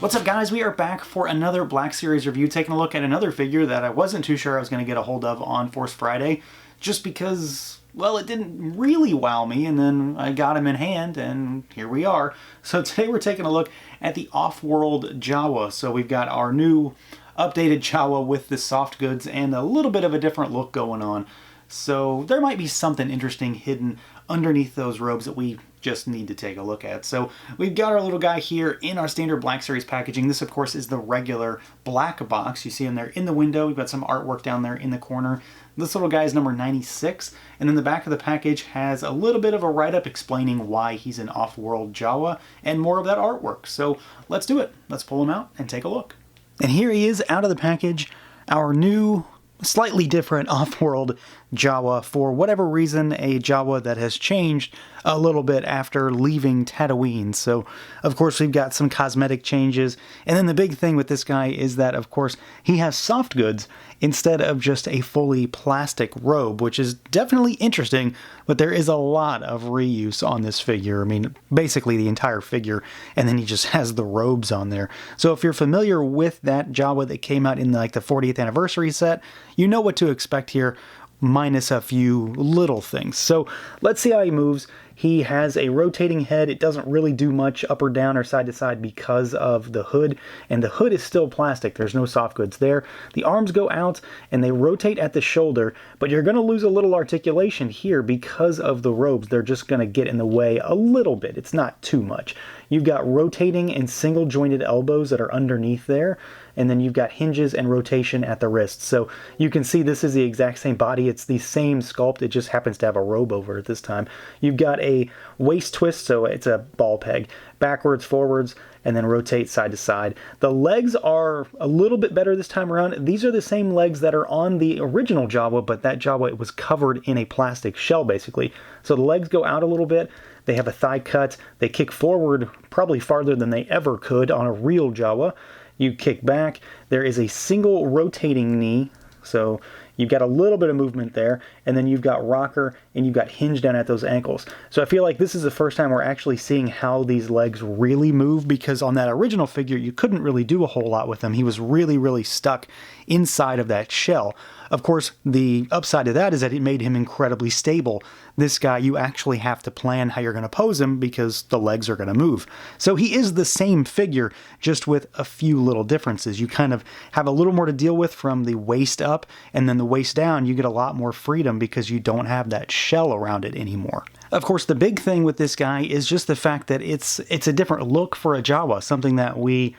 What's up, guys? We are back for another Black Series review, taking a look at another figure that I wasn't too sure I was going to get a hold of on Force Friday, just because, well, it didn't really wow me, and then I got him in hand, and here we are. So today we're taking a look at the Off-World Jawa. So we've got our new updated Jawa with the soft goods and a little bit of a different look going on. So there might be something interesting hidden underneath those robes that we just need to take a look at. So we've got our little guy here in our standard Black Series packaging. This, of course, is the regular black box. You see him there in the window. We've got some artwork down there in the corner. This little guy is number 96, and then the back of the package has a little bit of a write-up explaining why he's an Off-World Jawa and more of that artwork. So let's do it. Let's pull him out and take a look. And here he is out of the package, our new, slightly different Off-World Jawa. For whatever reason, a Jawa that has changed a little bit after leaving Tatooine. So, of course, we've got some cosmetic changes. And then the big thing with this guy is that, of course, he has soft goods instead of just a fully plastic robe, which is definitely interesting, but there is a lot of reuse on this figure. I mean, basically the entire figure, and then he just has the robes on there. So if you're familiar with that Jawa that came out in the 40th anniversary set, you know what to expect here, minus a few little things. So let's see how he moves. He has a rotating head. It doesn't really do much up or down or side to side because of the hood, and the hood is still plastic. There's no soft goods there. The arms go out and they rotate at the shoulder, but you're going to lose a little articulation here because of the robes. They're just going to get in the way a little bit. It's not too much. You've got rotating and single jointed elbows that are underneath there, and then you've got hinges and rotation at the wrists. So you can see this is the exact same body. It's the same sculpt. It just happens to have a robe over it this time. You've got a waist twist, so it's a ball peg, backwards, forwards, and then rotate side to side. The legs are a little bit better this time around. These are the same legs that are on the original Jawa, but that Jawa, it was covered in a plastic shell, basically. So the legs go out a little bit. They have a thigh cut. They kick forward probably farther than they ever could on a real Jawa. You kick back. There is a single rotating knee, so you've got a little bit of movement there, and then you've got rocker and you've got hinge down at those ankles. So I feel like this is the first time we're actually seeing how these legs really move, because on that original figure you couldn't really do a whole lot with him. He was really stuck inside of that shell. Of course, the upside to that is that it made him incredibly stable. This guy, you actually have to plan how you're going to pose him because the legs are going to move. So he is the same figure, just with a few little differences. You kind of have a little more to deal with from the waist up, and then the waist down, you get a lot more freedom because you don't have that shell around it anymore. Of course, the big thing with this guy is just the fact that it's a different look for a Jawa, something that we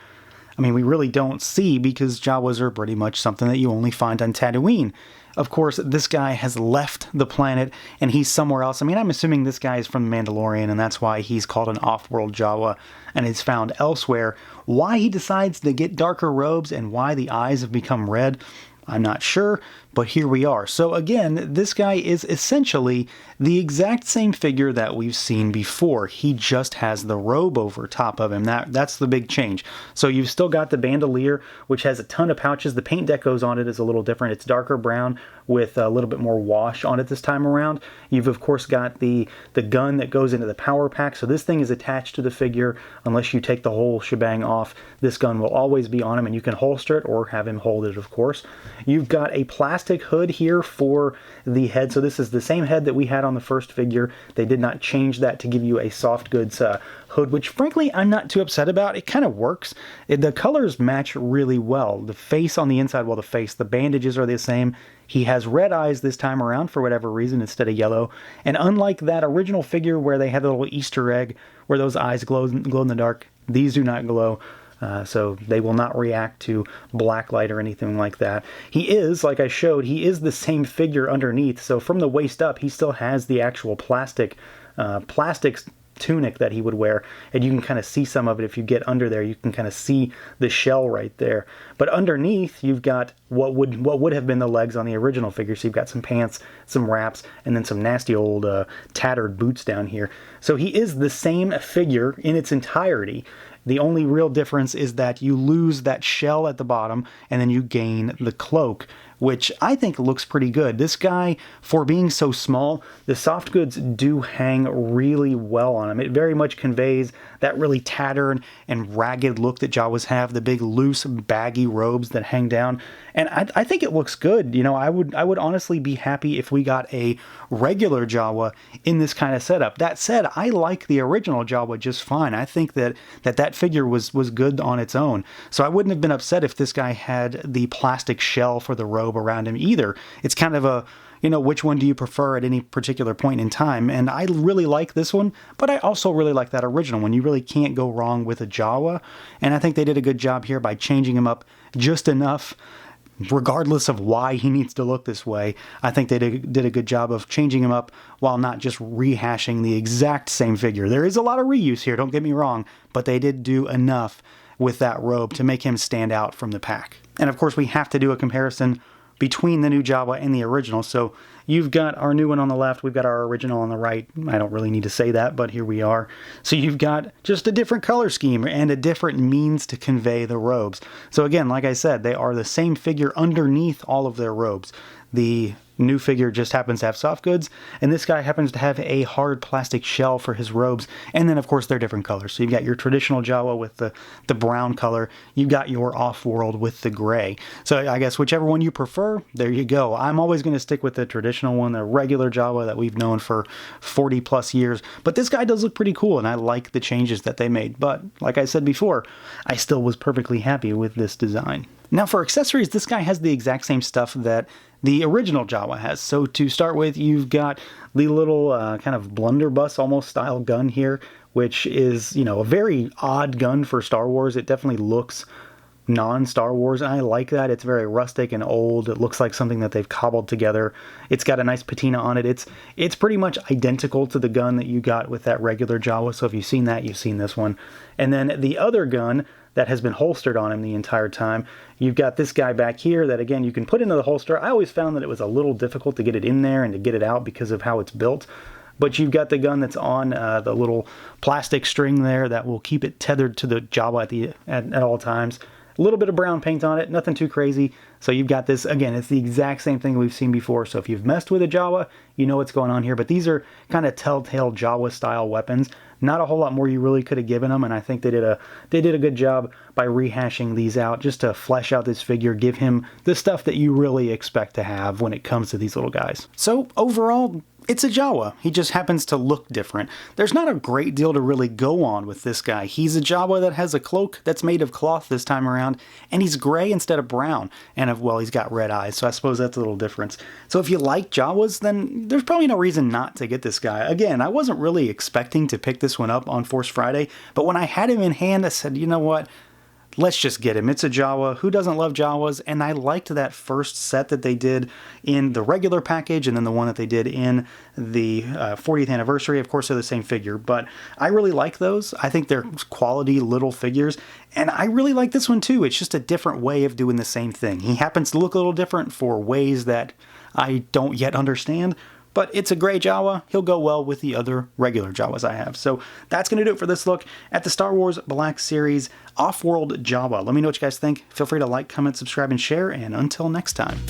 really don't see, because Jawas are pretty much something that you only find on Tatooine. Of course, this guy has left the planet and he's somewhere else. I mean, I'm assuming this guy is from The Mandalorian, and that's why he's called an Off-World Jawa and is found elsewhere. Why he decides to get darker robes and why the eyes have become red, I'm not sure, but here we are. So again, this guy is essentially the exact same figure that we've seen before. He just has the robe over top of him. That's the big change. So you've still got the bandolier, which has a ton of pouches. The paint decos on it is a little different. It's darker brown with a little bit more wash on it this time around. You've of course got the gun that goes into the power pack. So this thing is attached to the figure. Unless you take the whole shebang off, this gun will always be on him, and you can holster it or have him hold it, of course. You've got a plastic hood here for the head. So this is the same head that we had on the first figure. They did not change that to give you a soft goods hood, which frankly I'm not too upset about. It kind of works. The colors match really well. The face on the inside, well, the bandages are the same. He has red eyes this time around for whatever reason instead of yellow. And unlike that original figure where they had the little Easter egg where those eyes glow in the dark, these do not glow. So they will not react to black light or anything like that. He is, like I showed, he is the same figure underneath. So from the waist up, he still has the actual plastic tunic that he would wear, and you can kind of see some of it. If you get under there, you can kind of see the shell right there. But underneath, you've got what would have been the legs on the original figure. So you've got some pants, some wraps, and then some nasty old tattered boots down here. So he is the same figure in its entirety. The only real difference is that you lose that shell at the bottom, and then you gain the cloak, which I think looks pretty good. This guy, for being so small, the soft goods do hang really well on him. It very much conveys that really tattered and ragged look that Jawas have, the big loose baggy robes that hang down. And I think it looks good. You know, I would honestly be happy if we got a regular Jawa in this kind of setup. That said, I like the original Jawa just fine. I think that figure was good on its own. So I wouldn't have been upset if this guy had the plastic shell for the robe around him either. It's kind of a, you know, which one do you prefer at any particular point in time? And I really like this one, but I also really like that original one. You really can't go wrong with a Jawa. And I think they did a good job here by changing him up just enough, regardless of why he needs to look this way. I think they did a good job of changing him up while not just rehashing the exact same figure. There is a lot of reuse here, don't get me wrong, but they did do enough with that robe to make him stand out from the pack. And of course, we have to do a comparison between the new Jawa and the original. So you've got our new one on the left, we've got our original on the right. I don't really need to say that, but here we are. So you've got just a different color scheme and a different means to convey the robes. So again, like I said, they are the same figure underneath all of their robes. The new figure just happens to have soft goods, and this guy happens to have a hard plastic shell for his robes, and then of course they're different colors. So you've got your traditional Jawa with the brown color, you've got your off-world with the gray. So I guess whichever one you prefer, there you go. I'm always going to stick with the traditional one, the regular Jawa that we've known for 40 plus years, but this guy does look pretty cool, and I like the changes that they made. But like I said before, I still was perfectly happy with this design. Now for accessories, this guy has the exact same stuff that the original Jawa has. So to start with, you've got the little kind of blunderbuss almost style gun here, which is, you know, a very odd gun for Star Wars. It definitely looks non-Star Wars, and I like that. It's very rustic and old. It looks like something that they've cobbled together. It's got a nice patina on it. It's pretty much identical to the gun that you got with that regular Jawa. So if you've seen that, you've seen this one. And then the other gun that has been holstered on him the entire time, you've got this guy back here that, again, you can put into the holster. I always found that it was a little difficult to get it in there and to get it out because of how it's built. But you've got the gun that's on the little plastic string there that will keep it tethered to the Jawa at all times. A little bit of brown paint on it, nothing too crazy. So you've got this, again, it's the exact same thing we've seen before. So if you've messed with a Jawa, you know what's going on here. But these are kind of telltale Jawa style weapons. Not a whole lot more you really could have given them, and I think they did a good job by rehashing these out just to flesh out this figure, give him the stuff that you really expect to have when it comes to these little guys. So overall, it's a Jawa. He just happens to look different. There's not a great deal to really go on with this guy. He's a Jawa that has a cloak that's made of cloth this time around, and he's gray instead of brown. And well, he's got red eyes, so I suppose that's a little difference. So if you like Jawas, then there's probably no reason not to get this guy. Again, I wasn't really expecting to pick this one up on Force Friday, but when I had him in hand, I said, you know what? Let's just get him. It's a Jawa. Who doesn't love Jawas? And I liked that first set that they did in the regular package and then the one that they did in the 40th anniversary. Of course, they're the same figure, but I really like those. I think they're quality little figures, and I really like this one too. It's just a different way of doing the same thing. He happens to look a little different for ways that I don't yet understand, but it's a gray Jawa. He'll go well with the other regular Jawas I have. So that's going to do it for this look at the Star Wars Black Series Off-World Jawa. Let me know what you guys think. Feel free to like, comment, subscribe, and share, and until next time.